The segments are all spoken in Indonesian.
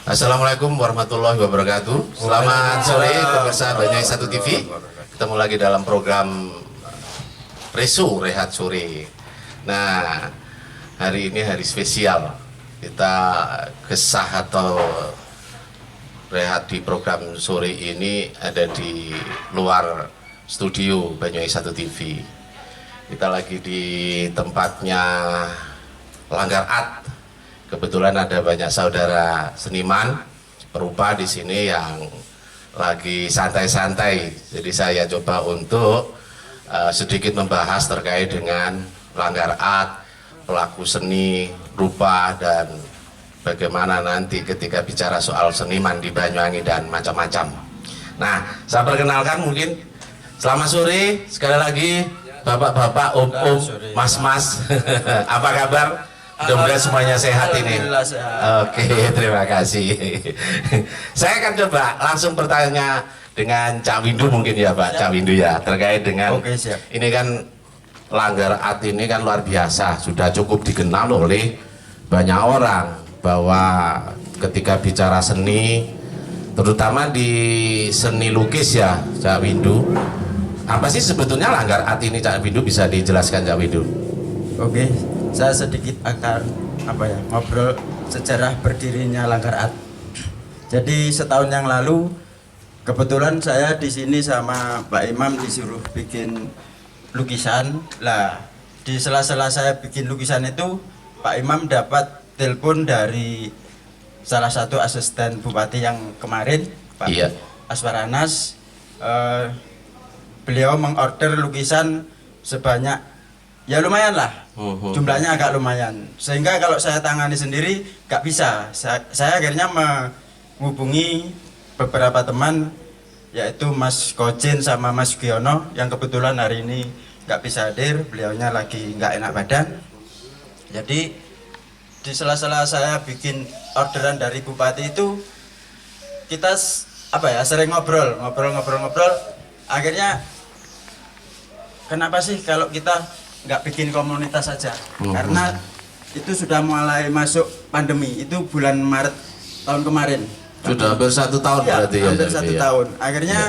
Assalamualaikum warahmatullahi wabarakatuh. Selamat sore pemirsa Banyuwangi 1 TV. Ketemu lagi dalam program Rehat Sore. Nah, hari ini hari spesial. Kita kesah atau rehat di program sore ini ada di luar studio Banyuwangi 1 TV. Kita lagi di tempatnya Langgar Art. Kebetulan ada banyak saudara seniman perupa di sini yang lagi santai-santai. Jadi saya coba untuk sedikit membahas terkait dengan Langgar Art, pelaku seni rupa, dan bagaimana nanti ketika bicara soal seniman di Banyuwangi dan macam-macam. Nah, saya perkenalkan mungkin selamat sore sekali lagi bapak-bapak, om-om, mas-mas. Apa kabar? Mudah-mudahan semuanya sehat ini. Sehat. Oke, terima kasih. Saya akan coba langsung bertanya dengan Cak Windu mungkin ya Pak, Cak Windu ya, terkait dengan ini kan Langgar Art ini kan luar biasa, sudah cukup dikenal oleh banyak orang bahwa ketika bicara seni, terutama di seni lukis ya Cak Windu, apa sih sebetulnya Langgar Art ini Cak Windu, bisa dijelaskan Cak Windu? Oke, saya sedikit akan ngobrol sejarah berdirinya Langgar Art. Jadi setahun yang lalu kebetulan saya di sini sama Pak Imam disuruh bikin lukisan. Lah, di sela-sela saya bikin lukisan itu Pak Imam dapat telepon dari salah satu asisten bupati yang kemarin, Pak Aswaranas. Beliau mengorder lukisan sebanyak, ya lumayan lah, jumlahnya agak lumayan, sehingga kalau saya tangani sendiri gak bisa. Saya akhirnya menghubungi beberapa teman, yaitu Mas Kojin sama Mas Giono, yang kebetulan hari ini gak bisa hadir, beliaunya lagi gak enak badan. Jadi di sela-sela saya bikin orderan dari bupati itu, kita sering ngobrol. Akhirnya kenapa sih kalau kita nggak bikin komunitas saja? Karena itu sudah mulai masuk pandemi, itu bulan Maret tahun kemarin. Sudah hampir 1 tahun ya, berarti ya? Hampir 1 tahun. Akhirnya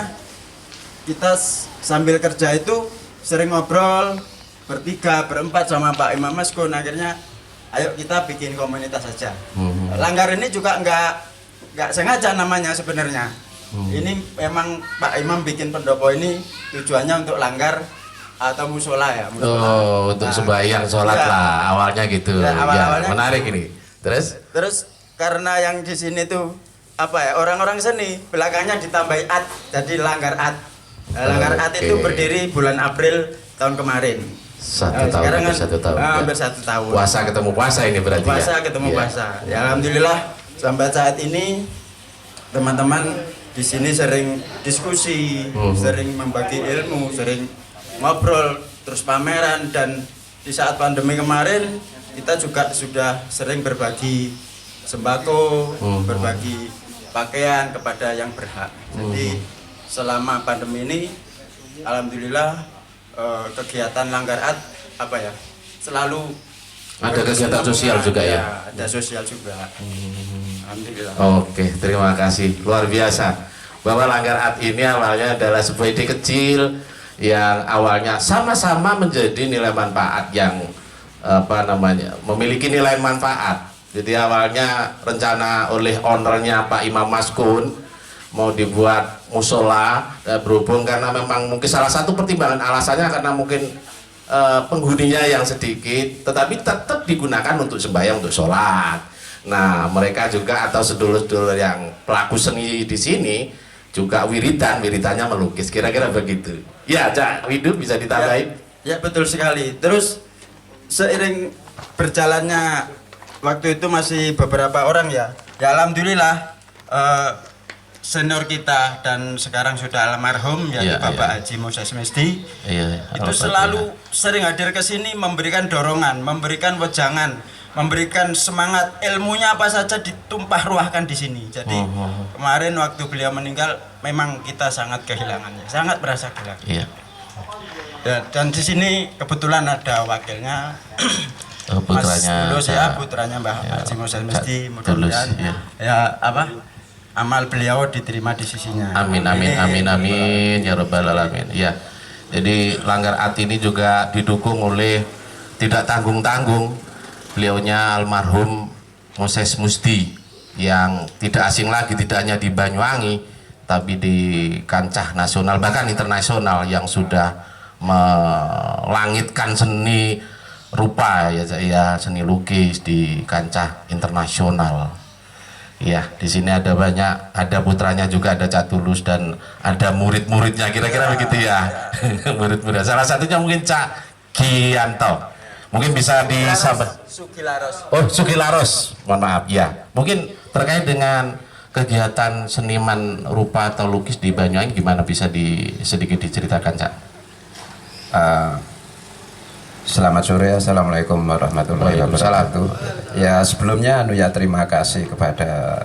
kita sambil kerja itu sering ngobrol bertiga, berempat sama Pak Imam Maskun. Akhirnya ayo kita bikin komunitas saja. Langgar ini juga nggak sengaja namanya sebenarnya. Ini memang Pak Imam bikin pendopo ini tujuannya untuk langgar atau musola ya. Oh, untuk sembahyang sholat lah awalnya gitu. Ya, awalnya menarik ini. Terus karena yang di sini tuh orang-orang seni, belakangnya ditambahi art, jadi Langgar Art. Langgar Art itu berdiri bulan April tahun kemarin. 1 tahun, sekarang hampir 1 tahun. Hampir 1 tahun. Puasa ketemu puasa ini berarti. Puasa ketemu puasa. Ya alhamdulillah sampai saat ini teman-teman di sini sering diskusi, sering membagi ilmu, sering ngobrol, terus pameran. Dan di saat pandemi kemarin kita juga sudah sering berbagi sembako, berbagi pakaian kepada yang berhak. Jadi selama pandemi ini alhamdulillah kegiatan Langgar Art selalu ada kegiatan sosial juga ya? Ada sosial juga. Alhamdulillah. Oke, terima kasih, luar biasa. Bahwa Langgar Art ini awalnya adalah sebuah ide kecil yang awalnya sama-sama menjadi nilai manfaat yang memiliki nilai manfaat. Jadi awalnya rencana oleh ownernya Pak Imam Maskun mau dibuat musola, berhubung karena memang mungkin salah satu pertimbangan alasannya karena mungkin penghuninya yang sedikit, tetapi tetap digunakan untuk sembahyang, untuk sholat. Nah, mereka juga atau sedulur-sedulur yang pelaku seni di sini juga wiridannya melukis, kira-kira begitu. Ya, Cak Windu bisa ditambahin? Ya, betul sekali. Terus seiring berjalannya waktu itu masih beberapa orang ya. Ya alhamdulillah senior kita dan sekarang sudah almarhum yaitu Bapak Haji Moses Mesdi itu selalu sering hadir ke sini, memberikan dorongan, memberikan wejangan, memberikan semangat. Ilmunya apa saja ditumpah ruahkan di sini. Jadi kemarin waktu beliau meninggal memang kita sangat kehilangannya, sangat merasa kehilangan. Dan di sini kebetulan ada wakilnya putranya Mas Tulus ya, putranya Mbah Haji Moses mesti mudah-mudahan ya. ya apa amal beliau diterima di sisinya. Amin amin amin amin ya rabbal alamin. Ya. Jadi Langgar At ini juga didukung oleh tidak tanggung-tanggung beliaunya almarhum Moses Musti yang tidak asing lagi, tidak hanya di Banyuwangi tapi di kancah nasional bahkan internasional, yang sudah melangitkan seni rupa ya seni lukis di kancah internasional. Ya, di sini ada banyak, ada putranya juga, ada Cak Tulus dan ada murid-muridnya, kira-kira begitu ya. Murid-murid. Salah satunya mungkin Cak Gianto. Mungkin bisa disampaikan. Sugilaros. Oh, Sugilaros. Mohon maaf ya. Mungkin terkait dengan kegiatan seniman rupa atau lukis di Banyuwangi gimana, bisa sedikit diceritakan, Cak? Selamat sore, assalamualaikum warahmatullahi wabarakatuh. Ya sebelumnya terima kasih kepada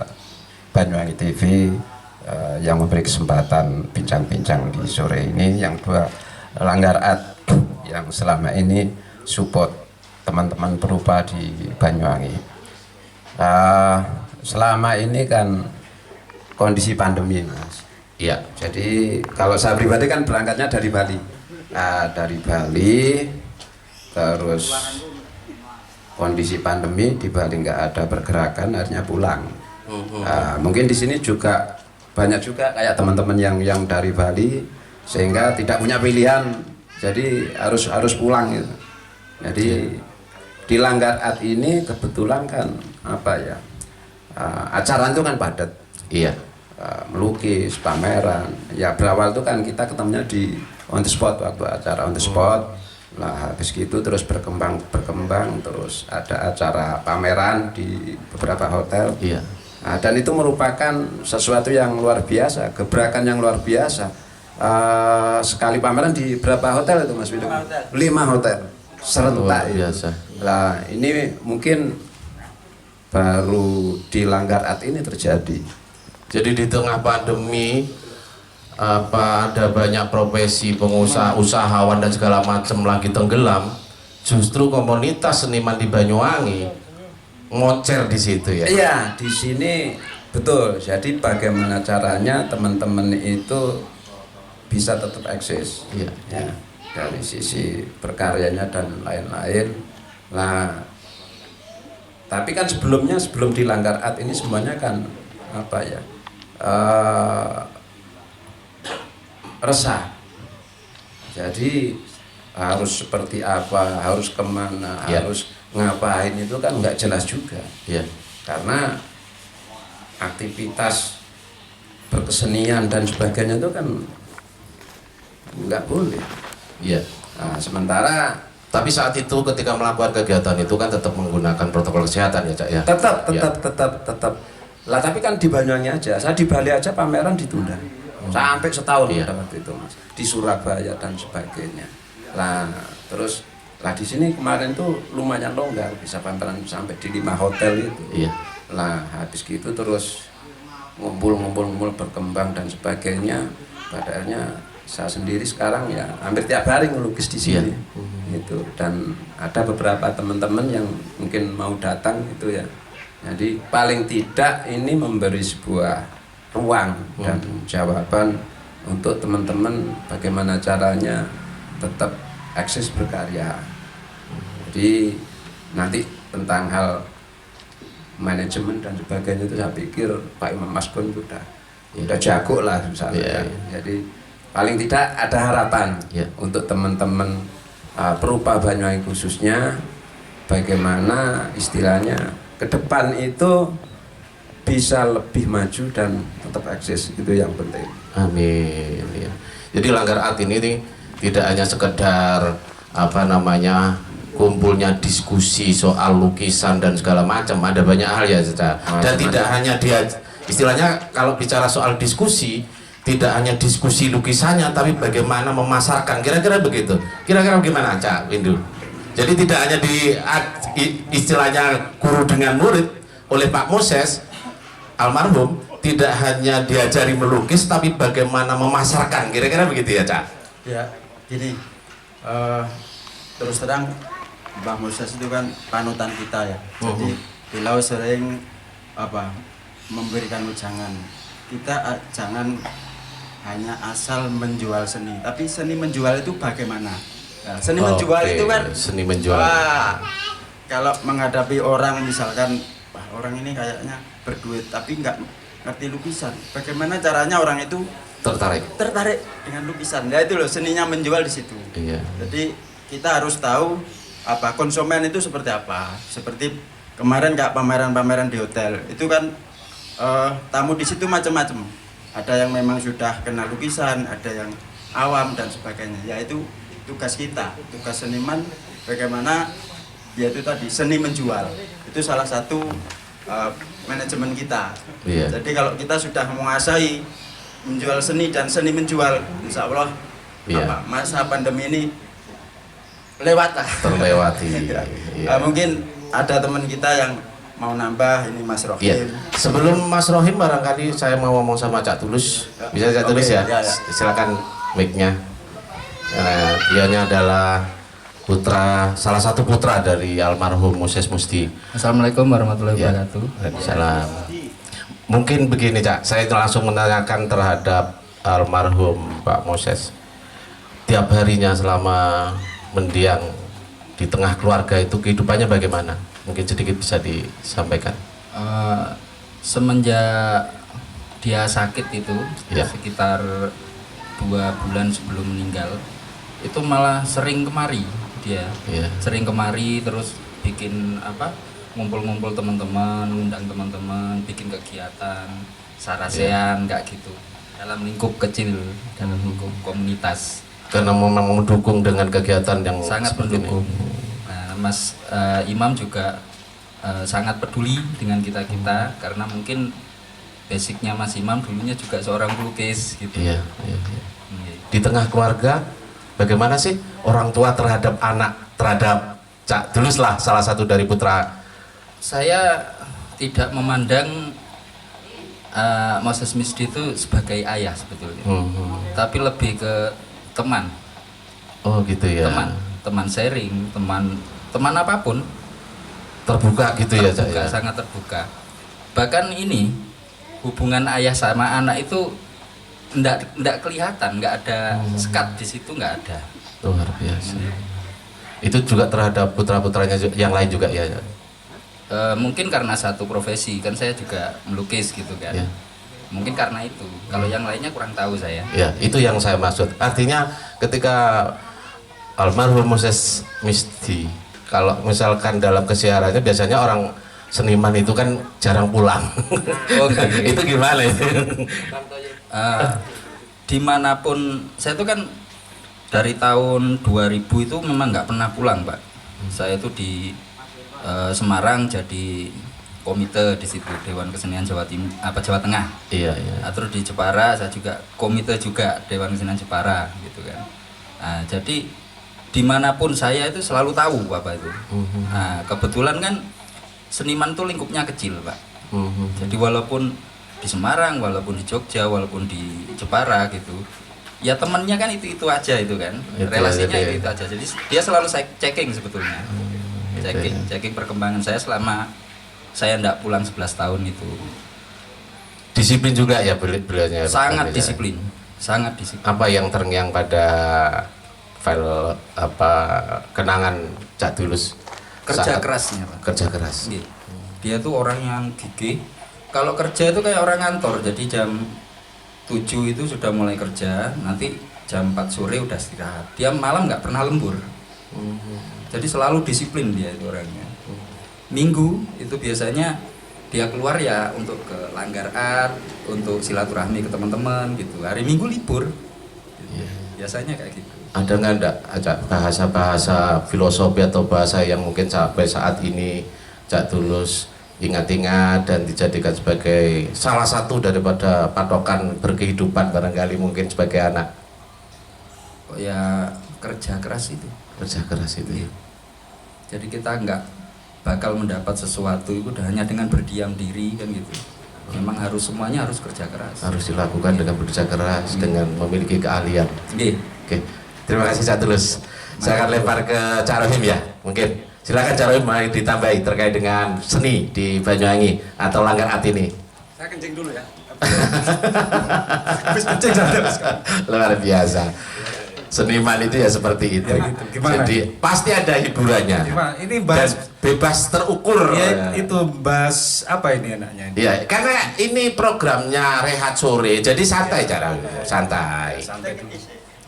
Banyuwangi TV yang memberi kesempatan bincang-bincang di sore ini. Yang kedua, Langgar At yang selama ini support teman-teman perupa di Banyuwangi. Selama ini kan kondisi pandemi, Mas. Iya. Jadi kalau saya pribadi kan berangkatnya dari Bali. Dari Bali. Terus kondisi pandemi di Bali nggak ada pergerakan, akhirnya pulang. Mungkin di sini juga banyak juga kayak teman-teman yang dari Bali sehingga tidak punya pilihan, jadi harus pulang gitu. Jadi di Langgar At ini kebetulan kan apa ya, acara itu kan padat. Iya. Melukis, pameran. Ya berawal itu kan kita ketemunya di on the spot, waktu acara on the spot. Nah habis gitu terus berkembang terus ada acara pameran di beberapa hotel. Iya. Nah, dan itu merupakan sesuatu yang luar biasa, gebrakan yang luar biasa. Sekali pameran di berapa hotel itu Mas Widu? 5 hotel serentak. Biasa. Nah ini mungkin baru di Langgar At ini terjadi. Jadi di tengah pandemi ada banyak profesi pengusaha, usahawan dan segala macam lagi tenggelam, justru komunitas seniman di Banyuwangi ngocer di situ ya. Iya, di sini betul. Jadi bagaimana caranya teman-teman itu bisa tetap eksis. Iya. Ya, dari sisi berkaryanya dan lain-lain. Nah, tapi kan sebelum di Langgar At ini semuanya kan apa ya? Resah. Jadi harus seperti apa, harus kemana, Ya. harus ngapain itu kan nggak jelas juga. Iya. Karena aktivitas berkesenian dan sebagainya itu kan nggak boleh. Iya. Nah, sementara Tapi saat itu ketika melakukan kegiatan itu kan tetap menggunakan protokol kesehatan ya, Cak ya. tetap. Lah tapi kan di Banyuwangi aja, saya di Bali aja pameran ditunda. Sampai setahun Iya. waktu itu Mas. Di Surabaya dan sebagainya. Lah terus di sini kemarin tuh lumayan longgar, bisa pameran sampai di 5 hotel itu. Iya. Lah habis gitu terus ngumpul berkembang dan sebagainya. Padahal saya sendiri sekarang ya hampir tiap hari ngelukis di sini. Iya. Gitu. Dan ada beberapa teman-teman yang mungkin mau datang itu ya. Jadi paling tidak ini memberi sebuah ruang dan jawaban untuk teman-teman bagaimana caranya tetap eksis berkarya. Jadi nanti tentang hal manajemen dan sebagainya itu saya pikir Pak Imam Maskun udah jago lah misalnya. Jadi paling tidak ada harapan untuk teman-teman perupa Banyuwangi khususnya, bagaimana istilahnya ke depan itu bisa lebih maju dan tetap eksis, itu yang penting. Amin. Ya. Jadi Langgar At ini tidak hanya sekedar kumpulnya diskusi soal lukisan dan segala macam, ada banyak hal ya, dan tidak hanya dia istilahnya kalau bicara soal diskusi, tidak hanya diskusi lukisannya tapi bagaimana memasarkan, kira-kira begitu. Kira-kira bagaimana, Cak Windu? Jadi tidak hanya istilahnya guru dengan murid oleh Pak Moses almarhum, tidak hanya diajari melukis tapi bagaimana memasarkan, kira-kira begitu ya, Cak? Ya, gini terus terang Mbah Moses itu kan panutan kita ya. Jadi beliau sering memberikan ujangan. Kita jangan hanya asal menjual seni, tapi seni menjual itu bagaimana? Nah, seni menjual itu kan seni menjual. Wah, kalau menghadapi orang misalkan, wah orang ini kayaknya berduit tapi nggak ngerti lukisan. Bagaimana caranya orang itu tertarik dengan lukisan? Ya itu loh seninya menjual di situ. Iya. Jadi kita harus tahu konsumen itu seperti apa. Seperti kemarin kayak pameran-pameran di hotel itu kan tamu di situ macam-macam. Ada yang memang sudah kenal lukisan, ada yang awam dan sebagainya. Yaitu tugas kita, tugas seniman bagaimana yaitu tadi seni menjual. Itu salah satu manajemen kita. Iya. Jadi kalau kita sudah menguasai menjual seni dan seni menjual, insya Allah masa pandemi ini lewat lah. Terlewati. Iya. Mungkin ada teman kita yang mau nambah ini Mas Rohim. Iya. Sebelum Mas Rohim barangkali saya mau ngomong sama Cak Tulus. Bisa Cak Tulus ya? Ya. Silakan mic-nya. Dianya adalah salah satu putra dari almarhum Moses Musti. Assalamualaikum warahmatullahi wabarakatuh. Waalaikumsalam. Mungkin begini Cak, saya langsung menanyakan terhadap almarhum Pak Moses. Tiap harinya selama mendiang di tengah keluarga itu kehidupannya bagaimana? Mungkin sedikit bisa disampaikan. Semenjak dia sakit itu Ya. sekitar 2 bulan sebelum meninggal, itu malah sering kemari dia. Ya. Sering kemari terus bikin ngumpul-ngumpul teman-teman, undang teman-teman, bikin kegiatan sarasean kayak gitu. Dalam lingkup kecil, dalam lingkup komunitas. Karena memang mendukung dengan kegiatan yang Sangat seperti mendukung. ini. Nah, Mas Imam juga sangat peduli dengan kita-kita karena mungkin basicnya Mas Imam dulunya juga seorang pelukis gitu. Iya. Iya. Di tengah keluarga bagaimana sih orang tua terhadap anak, terhadap Cak Tulus lah salah satu dari putra. Saya tidak memandang Moses Misdi itu sebagai ayah sebetulnya, tapi lebih ke teman. Oh gitu ya. Teman sharing, teman apapun. Terbuka gitu ya Cak Terbuka, ya. sangat terbuka. Bahkan ini hubungan ayah sama anak itu ndak kelihatan, nggak ada sekat di situ, nggak ada. Luar biasa. Itu juga terhadap putra-putranya yang lain juga ya. Mungkin karena satu profesi, kan saya juga melukis gitu kan. Ya. Mungkin karena itu. Kalau yang lainnya kurang tahu saya. Ya, itu yang saya maksud. Artinya ketika almarhum Moses Misdi, kalau misalkan dalam kesiarannya biasanya orang seniman itu kan jarang pulang. Oh, gitu. Itu gimana itu? Dimanapun saya tuh kan dari tahun 2000 itu memang nggak pernah pulang, Pak. Saya itu di Semarang jadi komite di situ Dewan Kesenian Jawa Tengah. Iya, iya. Nah, terus di Jepara saya juga komite juga Dewan Kesenian Jepara gitu kan. Nah, jadi dimanapun saya itu selalu tahu apa itu. Nah, kebetulan kan seniman tuh lingkupnya kecil, Pak. Jadi walaupun di Semarang, walaupun di Jogja, walaupun di Jepara gitu, ya temennya kan itu aja itu kan, relasinya itu aja. Jadi dia selalu checking sebetulnya, checking perkembangan saya selama saya ndak pulang 11 tahun itu. Disiplin juga ya beliaunya. Sangat disiplin, sangat disiplin. Apa yang terngiang pada file kenangan Cak Tulus? Kerja kerasnya, Pak. Kerja keras. Dia tuh orang yang gigih. Kalau kerja itu kayak orang kantor, jadi jam 7 itu sudah mulai kerja, nanti jam 4 sore udah istirahat. Dia malam nggak pernah lembur. Jadi selalu disiplin dia itu orangnya. Minggu itu biasanya dia keluar ya untuk ke Langgar Art, untuk silaturahmi ke teman-teman gitu. Hari Minggu libur. Biasanya kayak gitu. Ada nggak bahasa-bahasa filosofi atau bahasa yang mungkin sampai saat ini Cak Tulus ingat-ingat dan dijadikan sebagai salah satu daripada patokan berkehidupan barangkali mungkin sebagai anak? Oh ya kerja keras itu. Kerja keras itu. Jadi kita nggak bakal mendapat sesuatu itu hanya dengan berdiam diri kan gitu. Memang semuanya harus kerja keras. Harus dilakukan dengan bekerja keras, dengan memiliki keahlian. Oke. Oke. Terima kasih Cak Tulus. Saya akan lempar ke Cak Rohim ya, mungkin. Silakan Cak Rohim, mari ditambahi terkait dengan seni di Banyuwangi atau Langgar At ini. Saya kencing dulu ya. Habis kencing saya habis. Luar biasa. Seniman itu ya seperti itu. Ya, gitu. Gimana? Jadi pasti ada hiburannya. Gimana? Ini Dan bahas bebas terukur. ya, itu bahas apa ini enaknya? Ya, karena ini programnya Rehat Sore, jadi santai cara santai. Santai dulu.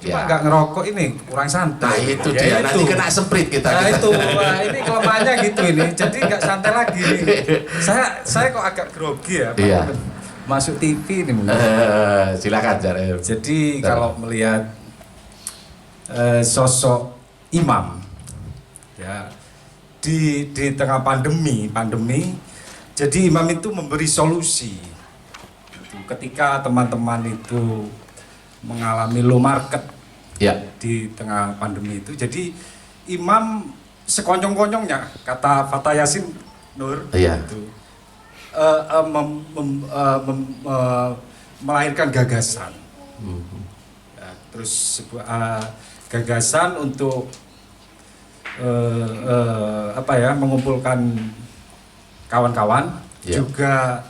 Ya. Cuma nggak ngerokok ini kurang santai. Nah itu Ya, dia, itu. nanti kena semprit kita. Nah itu, wah, ini kelemahannya gitu ini. Jadi nggak santai lagi. Saya kok agak grogi ya. Pak. Iya. Masuk TV ini mungkin. Silakan Cak Rohim. Jadi kalau melihat sosok imam ya di tengah pandemi, jadi imam itu memberi solusi. Ketika teman-teman itu mengalami low market Ya. di tengah pandemi itu, jadi imam sekonyong-konyongnya kata Fatah Yasin Nur Iya. itu melahirkan gagasan. Ya, terus sebuah gagasan untuk mengumpulkan kawan-kawan, Ya. juga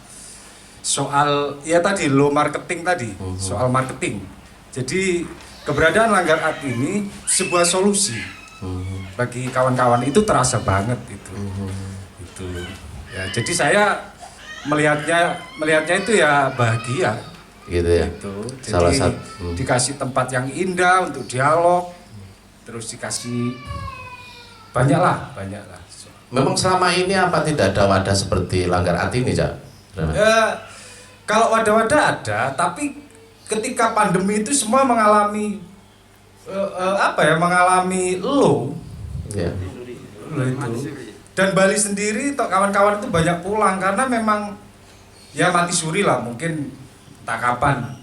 soal ya tadi low marketing tadi, soal marketing. Jadi keberadaan Langgar At ini sebuah solusi bagi kawan-kawan, itu terasa banget itu. Itu. Ya, jadi saya melihatnya itu ya bahagia. Gitu ya. Gitu. Jadi Salah satu. dikasih tempat yang indah untuk dialog, terus dikasih banyak lah. Memang selama ini apa tidak ada wadah seperti Langgar At ini, Cak? Ya, kalau wadah-wadah ada, tapi ketika pandemi itu semua mengalami mengalami low. Ya. Itu. Dan Bali sendiri, kawan-kawan itu banyak pulang karena memang ya mati suri lah, mungkin tak kapan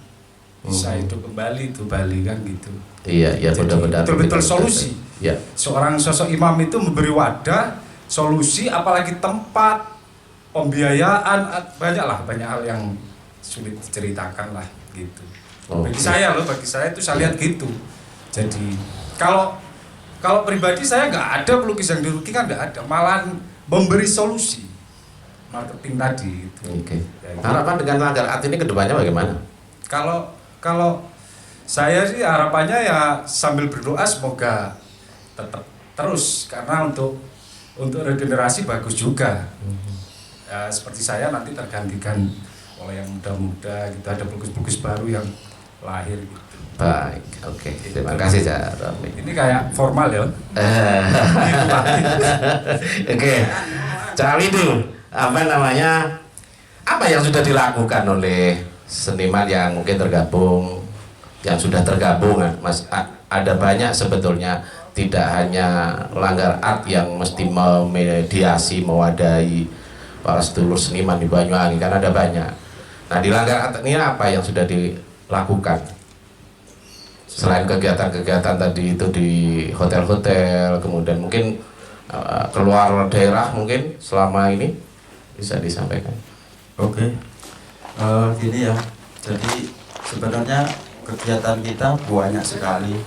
bisa hidup kembali itu Bali kan gitu. Iya, ya Jadi, mudah-mudahan betul-betul kita- solusi. Ya. Seorang sosok imam itu memberi wadah, solusi, apalagi tempat, pembiayaan, banyak hal yang sulit diceritakan lah gitu. Oke. Bagi saya itu saya lihat gitu. Jadi kalau pribadi saya nggak ada pelukis yang dirugikan, nggak ada, malahan memberi solusi marketing tadi gitu. Oke. Ya, gitu. Harapan dengan Langgar At ini kedepannya bagaimana? Kalau saya sih harapannya ya sambil berdoa semoga tetap terus, karena untuk regenerasi bagus juga. Ya, seperti saya nanti tergantikan oleh yang muda-muda gitu, ada pelukis-pelukis baru yang lahir gitu. Baik, oke. Terima kasih, Cak Rohim. Ini kayak formal ya. Oke, Cak Widu, apa yang sudah dilakukan oleh seniman yang mungkin tergabung, yang sudah tergabung, Mas? Ada banyak sebetulnya, tidak hanya Langgar At yang mesti memediasi, mewadahi para sedulur seniman di Banyuwangi, kan ada banyak. Nah, di Langgar At ini apa yang sudah dilakukan? Selain kegiatan-kegiatan tadi itu di hotel-hotel, kemudian mungkin keluar daerah mungkin selama ini bisa disampaikan. Oke. Gini ya. Jadi sebenarnya kegiatan kita banyak sekali.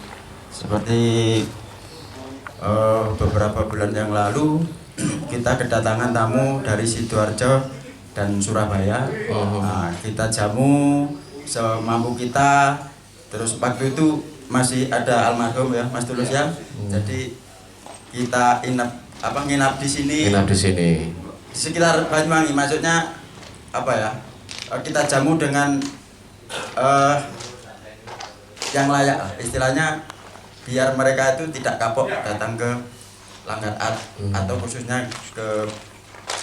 Seperti beberapa bulan yang lalu kita kedatangan tamu dari Sidoarjo dan Surabaya. Nah, kita jamu semampu kita. Terus waktu itu masih ada almarhum ya Mas Tulus ya. Jadi kita nginap di sini. Nginap di sini. Di sekitar Banyuwangi, maksudnya kita jamu dengan yang layak lah. Istilahnya biar mereka itu tidak kapok datang ke Langgar At atau khususnya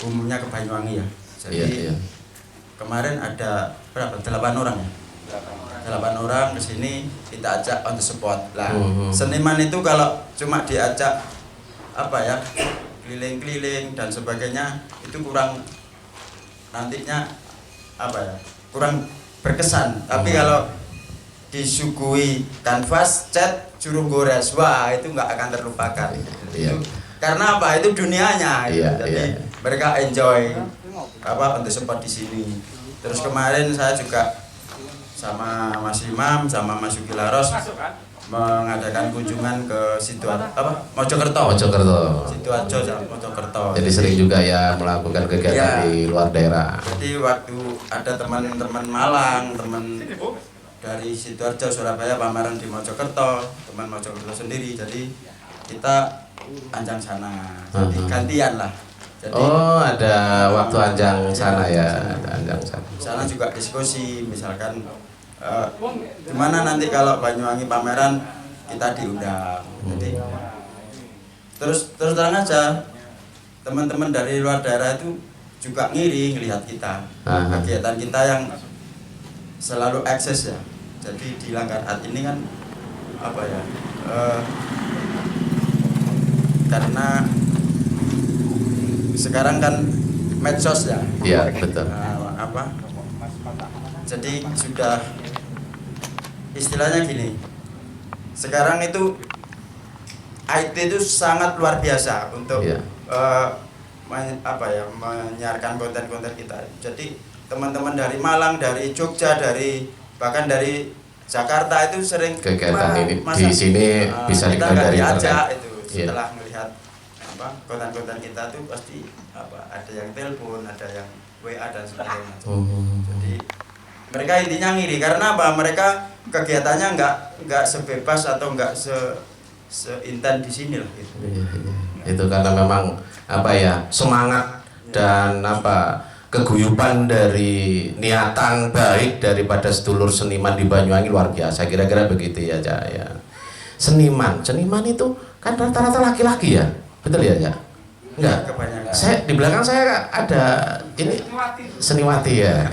umumnya ke Banyuwangi ya. Jadi Iya. kemarin ada berapa? 8 orang ya. 8 orang ke sini kita ajak on the spot. Lah, seniman itu kalau cuma diajak keliling-keliling dan sebagainya itu kurang, nantinya kurang berkesan. Tapi kalau disuguhi kanvas, cat, jurung gores, wah itu nggak akan terlupakan. Iya. Itu, karena apa? Itu dunianya. Gitu. Iya, Jadi iya. mereka enjoy on the spot di sini. Terus kemarin saya juga sama Mas Imam, sama Mas Yuki Laros mengadakan kunjungan ke Mojokerto. Mojokerto. Sidoarjo, Mojokerto. Jadi sering juga ya melakukan kegiatan Ya. di luar daerah. Jadi waktu ada teman-teman Malang, teman dari Sidoarjo, Surabaya pameran di Mojokerto, teman Mojokerto sendiri. Jadi kita anjang sana. Jadi gantian lah. Jadi Oh, ada waktu anjang sana ya, ada anjang sana. sana juga diskusi, misalkan gimana nanti kalau Banyuwangi pameran kita diundang. Jadi terus terang aja, teman-teman dari luar daerah itu juga ngiri ngelihat kita, kegiatan kita yang selalu eksis ya. Jadi di Langgar Art ini kan apa ya, karena sekarang kan medsos ya. Iya, betul. Jadi sudah istilahnya gini. Sekarang itu IT itu sangat luar biasa untuk menyiarkan konten-konten kita. Jadi teman-teman dari Malang, dari Jogja, bahkan dari Jakarta itu sering kegiatan ini di sini bisa kita dikenal dari diajak internet. itu setelah melihat konten-konten kita tuh pasti ada yang telepon, ada yang WA dan sebagainya. Jadi mereka intinya ngiri karena apa? Mereka kegiatannya nggak sebebas atau nggak seinten di sini lah gitu. Itu karena memang semangat dan keguyuban dari niatan baik daripada sedulur seniman di Banyuwangi luar biasa. Kira-kira begitu ya, Cak ya. Seniman itu kan rata-rata laki-laki ya, betul ya, Cak? Enggak. Kebanyakan. Di belakang saya ada ini seniwati ya.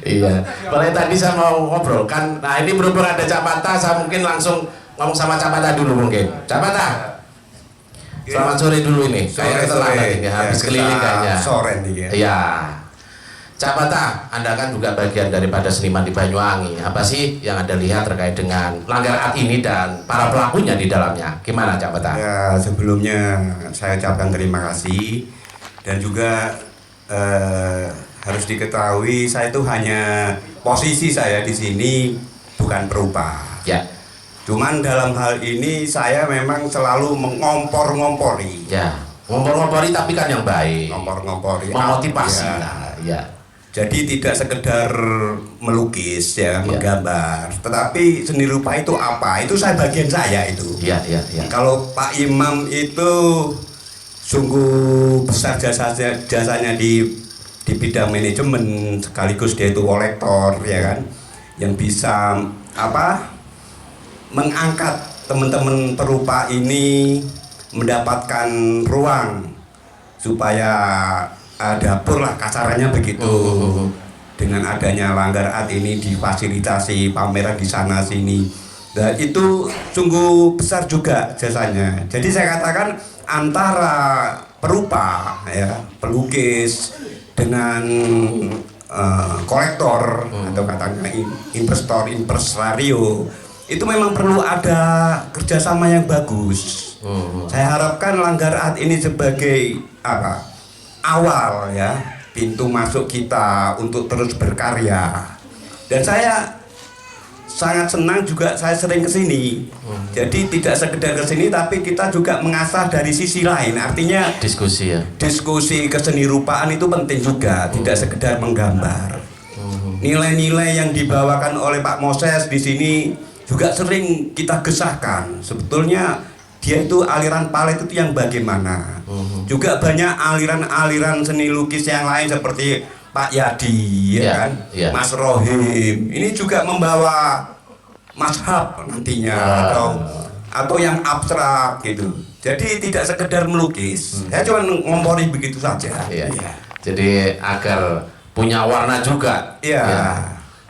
Iya. Boleh tadi saya mau ngobrol kan. Nah, ini berhubung ada Cak Pata, saya mungkin langsung ngomong sama Cak Pata dulu mungkin. Cak Pata. Selamat sore dulu ini. Kayaknya terlambat ini habis keliling kayaknya. Sore nih ya. Iya. Cak Pata, Anda kan juga bagian daripada seniman di Banyuwangi. Apa sih yang Anda lihat terkait dengan Langgar Art ini dan para pelakunya di dalamnya? Gimana Cak Pata? Ya, sebelumnya saya ucapkan terima kasih dan juga harus diketahui saya itu hanya posisi saya di sini bukan perupa. Ya. Cuman dalam hal ini saya memang selalu mengompor-ngompori. Ya. Ngompor-ngompori tapi kan yang baik. Ngompor-ngompori. Memotivasi Ya. lah. Ya. Jadi tidak sekedar melukis ya, menggambar, tetapi seni rupa itu apa? Itu bagian saya itu. Iya. Kalau Pak Imam itu sungguh besar jasanya di bidang manajemen, sekaligus dia itu kolektor ya kan, yang bisa mengangkat teman-teman perupa ini mendapatkan ruang supaya dapur lah kasarannya begitu. Dengan adanya Langgar Art ini difasilitasi pameran di sana sini. Nah, itu sungguh besar juga jasanya. Jadi saya katakan antara perupa ya, pelukis dengan kolektor atau katanya investor, impresario, itu memang perlu ada kerjasama yang bagus. Saya harapkan Langgar Art ini sebagai awal ya, pintu masuk kita untuk terus berkarya. Dan saya sangat senang juga saya sering kesini. Jadi tidak sekedar kesini tapi kita juga mengasah dari sisi lain. Artinya Diskusi ya. diskusi keseni rupaan itu penting juga, tidak sekedar menggambar. Nilai-nilai yang dibawakan oleh Pak Moses di sini juga sering kita gesahkan. Sebetulnya dia itu aliran palet itu yang bagaimana. Juga banyak aliran-aliran seni lukis yang lain seperti Pak Yadi ya kan, Mas Rohim. Ini juga membawa mazhab nantinya atau yang abstrak gitu. Jadi tidak sekedar melukis. Saya cuma ngompori begitu saja. Iya. Jadi agar punya warna juga. Iya. Ya.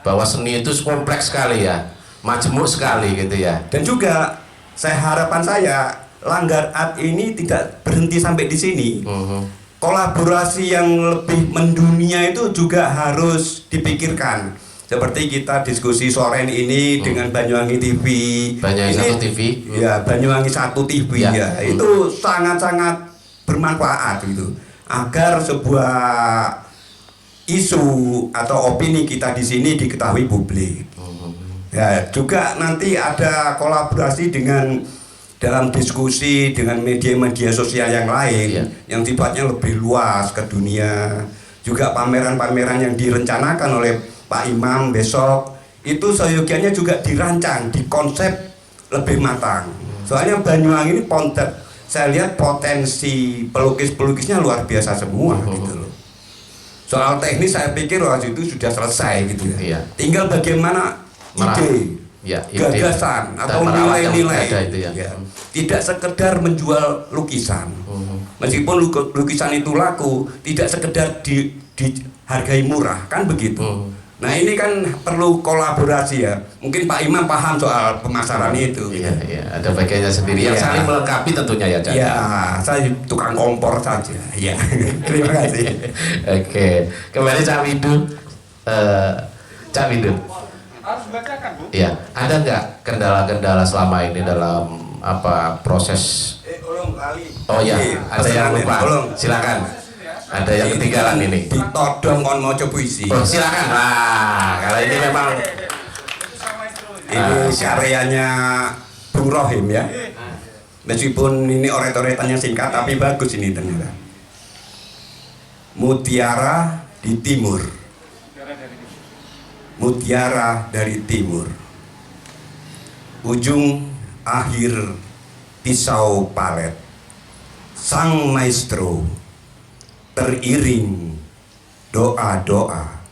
Bahwa seni itu kompleks sekali ya, majemuk sekali gitu ya. Dan juga harapan saya Langgar Art ini tidak berhenti sampai di sini. Kolaborasi yang lebih mendunia itu juga harus dipikirkan. Seperti kita diskusi sore ini dengan Banyuwangi TV. Banyuwangi ini, 1 TV. Ya, Banyuwangi 1 TV ya. Itu sangat-sangat bermanfaat gitu. Agar sebuah isu atau opini kita di sini diketahui publik. Ya, juga nanti ada kolaborasi dengan dalam diskusi dengan media-media sosial yang lain Iya. yang sifatnya lebih luas ke dunia. Juga pameran-pameran yang direncanakan oleh Pak Imam besok itu seyogianya juga dirancang, dikonsep lebih matang. Soalnya Banyuwangi ini saya lihat potensi pelukis-pelukisnya luar biasa semua gitu loh. Soal teknis saya pikir waktu itu sudah selesai gitu ya. Iya. Tinggal bagaimana ide, Ya, ide. gagasan Dan atau merawat yang nilai-nilai. ada itu ya. Ya. Tidak sekedar menjual lukisan. Meskipun lukisan itu laku, tidak sekedar dihargai murah, kan begitu. Nah ini kan perlu kolaborasi ya. Mungkin Pak Imam paham soal pemasaran itu. Iya, iya, ada bagiannya sendiri yang Iya. saling melengkapi tentunya ya, Cak. Ya, saya tukang kompor saja. Ya, terima kasih. Oke, kembali Cak Widu. Cak Widu. Harus bacakan, Bu. Iya, ada nggak kendala-kendala selama ini dalam proses? Oh ya, ada yang lupa. Tolong. Silakan. Ada yang ketinggalan ini. Ditodong kon maca puisi. Oh, silakan. Nah, kalau ini memang Ini karyanya Bung Rohim ya. Meskipun ini oret-oretannya singkat tapi bagus ini ternyata. Mutiara di timur. Mutiara dari timur. Ujung akhir pisau palet. Sang maestro teriring doa-doa,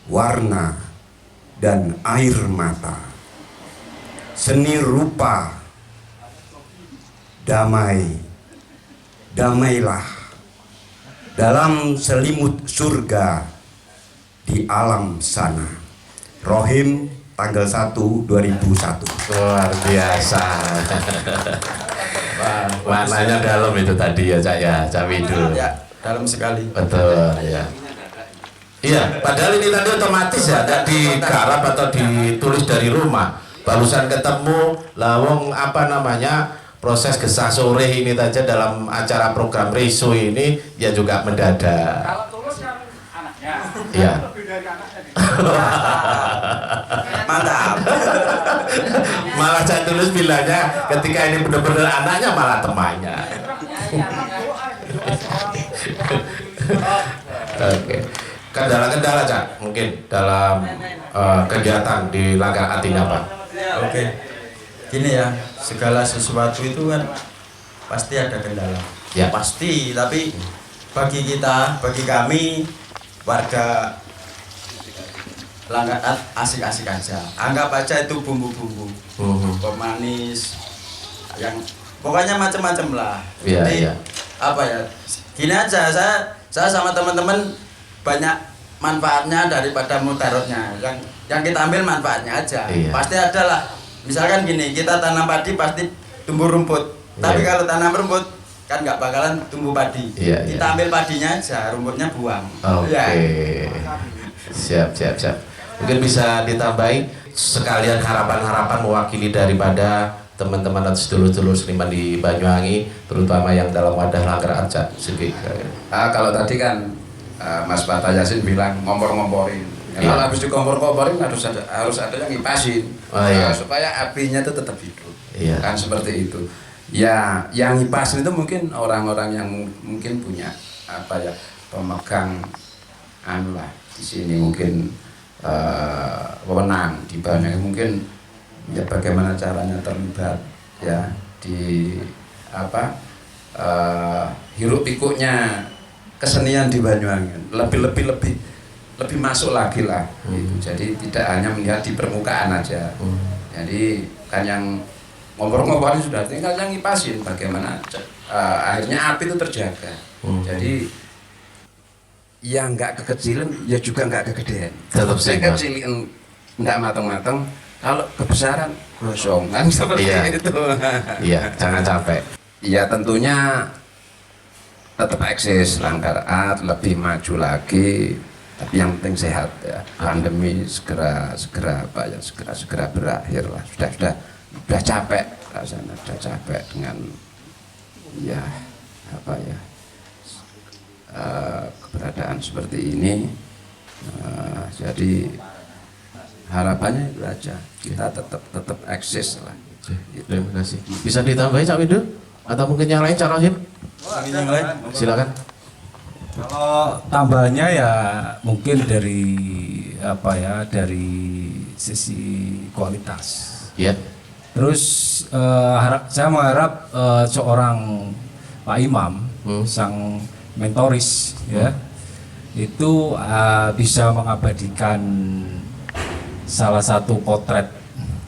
warna dan air mata. Seni rupa damai, damailah dalam selimut surga di alam sana. Rohim tanggal 1 2001. luar biasa. Wah, warnanya dalam itu tadi ya, Cak ya, Cak Widu. Ya, dalam sekali. Betul, ya. Iya, padahal ini tadi otomatis ya, nggak digarap atau ditulis dari rumah. Barusan ketemu lawong proses gesah sore ini saja dalam acara program Reso ini ya juga mendadak. Kalau tulus kan anaknya. Iya. Lebih dari anaknya. Mantap. Malah Cak Tulus bilangnya ketika ini benar-benar anaknya malah temannya. Oke. Kendala-kendala Cak mungkin dalam kegiatan di Langgar Atina Pak. Oke. Gini ya, segala sesuatu itu kan pasti ada kendala. Ya. Pasti, tapi bagi kita, bagi kami warga Langgar asik-asik aja. Anggap aja itu bumbu-bumbu. Pemanis yang pokoknya macam-macam lah. Iya, Jadi, iya. apa ya? Gini aja, saya sama teman-teman banyak manfaatnya daripada mudaratnya. Yang kita ambil manfaatnya aja. Iya. Pasti ada lah. Misalkan gini, kita tanam padi pasti tumbuh rumput. Tapi Iya. kalau tanam rumput kan nggak bakalan tumbuh padi. Iya, Kita iya. ambil padinya aja, rumputnya buang. Oke. Ya. Siap. Mungkin bisa ditambahi sekalian harapan-harapan mewakili daripada teman-teman atau sedulur-sedulur seniman di Banyuwangi, terutama yang dalam wadah Langgar Arca. Kalau tadi kan Mas Bata Yasin bilang ngompor-ngomporin. Ya, Iya. kalau habis dikompor-komporin harus ada yang ngipasin. Oh, iya. Supaya apinya itu tetap hidup. Iya. Kan seperti itu. Ya, yang ngipasin itu mungkin orang-orang yang mungkin punya pemegang lah di sini mungkin wewenang di Banyuwangi mungkin ya bagaimana caranya terlibat ya di hiruk pikuknya kesenian di Banyuwangi lebih masuk lagi lah gitu. Jadi tidak hanya melihat di permukaan aja. Jadi kan yang ngompor-ngomporin sudah, tinggal yang ngipasin bagaimana akhirnya api itu terjaga. Jadi yang nggak kekecilan ya juga nggak kegedean. Tetap Saya seimbang. kecilin nggak matang-matang, kalau kebesaran gosong kan seperti Iya. itu. Iya, jangan capek. Ya tentunya tetap eksis Langgar Art lebih maju lagi, tapi yang penting sehat ya. Pandemi segera berakhir lah. Sudah capek rasanya, sudah capek dengan keberadaan seperti ini. Jadi harapannya itu aja, kita tetap eksis lah. Gitu. Terima kasih. Bisa ditambahin Cak Windu? Atau mungkin yang lain Cak Rohim? Yang lain? Silakan. Kalau tambahannya ya mungkin dari dari sisi kualitas. Ya. Terus saya mengharap seorang Pak Imam, sang mentoris ya, itu bisa mengabadikan salah satu potret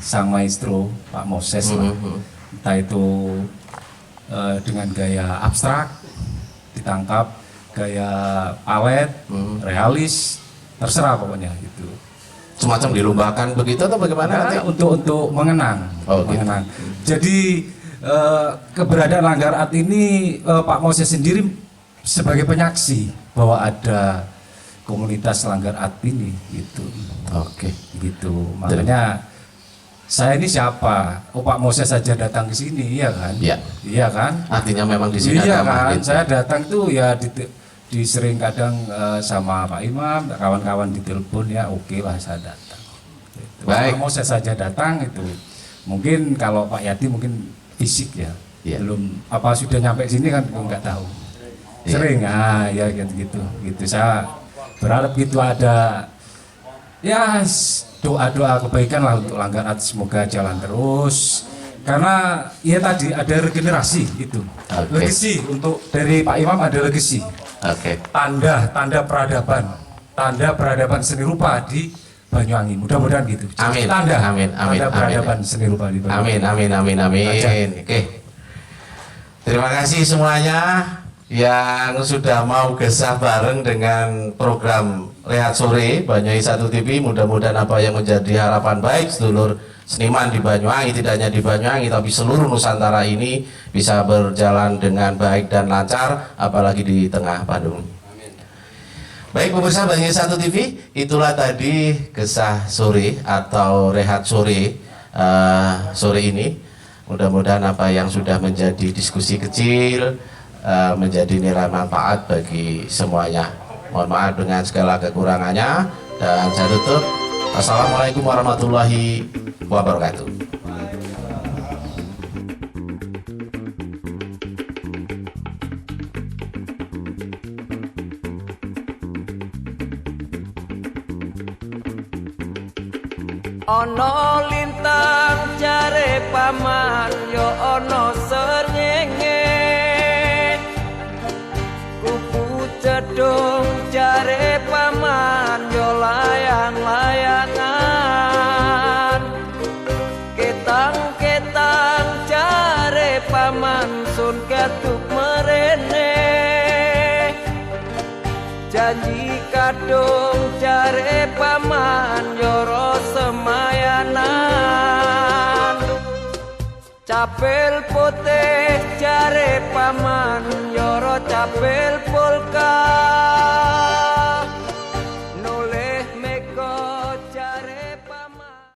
sang maestro Pak Moses lah. Entah itu dengan gaya abstrak ditangkap, gaya palet, realis, terserah pokoknya gitu. Semacam dilombakan begitu atau bagaimana nanti? Untuk mengenang. Oh, gitu. Mengenang. Jadi keberadaan Langgar Art ini Pak Moses sendiri sebagai penyaksi bahwa ada komunitas Langgar Art ini gitu. Oke. Gitu. Makanya saya ini siapa? Oh, Pak Moses saja datang ke sini, iya kan? Iya. Iya kan? Artinya memang di sini Iya ada kan? magnet. Saya datang tuh ya di sering kadang sama Pak Imam, kawan-kawan ditelepon ya oke lah saya datang. Gitu. Baik. Kalau mau saya saja datang itu mungkin kalau Pak Yati mungkin fisik ya, Iya. belum apa sudah nyampe sini kan nggak tahu. Iya. Sering ya gitu. Saya berharap gitu ada ya doa-doa kebaikan lah untuk Langgar Art, semoga jalan terus. Karena ya tadi ada regenerasi itu, Oke. legasi untuk dari Pak Imam ada legasi. Oke. Tanda peradaban seni rupa di Banyuwangi, mudah-mudahan gitu. Amin. Tanda Amin. peradaban seni rupa di Banyuwangi. Amin. Aja. Oke. Terima kasih semuanya yang sudah mau gesah bareng dengan program Rehat Sore Banyuwangi 1 TV. Mudah-mudahan apa yang menjadi harapan baik sedulur seniman di Banyuwangi, tidak hanya di Banyuwangi tapi seluruh Nusantara ini bisa berjalan dengan baik dan lancar, apalagi di tengah pandemi. Baik pemirsa Banyuwangi 1 TV, itulah tadi gesah sore atau rehat sore sore ini. Mudah-mudahan apa yang sudah menjadi diskusi kecil menjadi nilai manfaat bagi semuanya. Mohon maaf dengan segala kekurangannya dan saya tutup. Assalamualaikum warahmatullahi wabarakatuh. Ono lintang jare paman yo ono srengenge, kupu cedung jare paman yo layang-layangan, ketang-ketang jare paman sun ketuk merene, janji kadung jare paman yoro semayanan, capel putih jare paman yoro capel polka.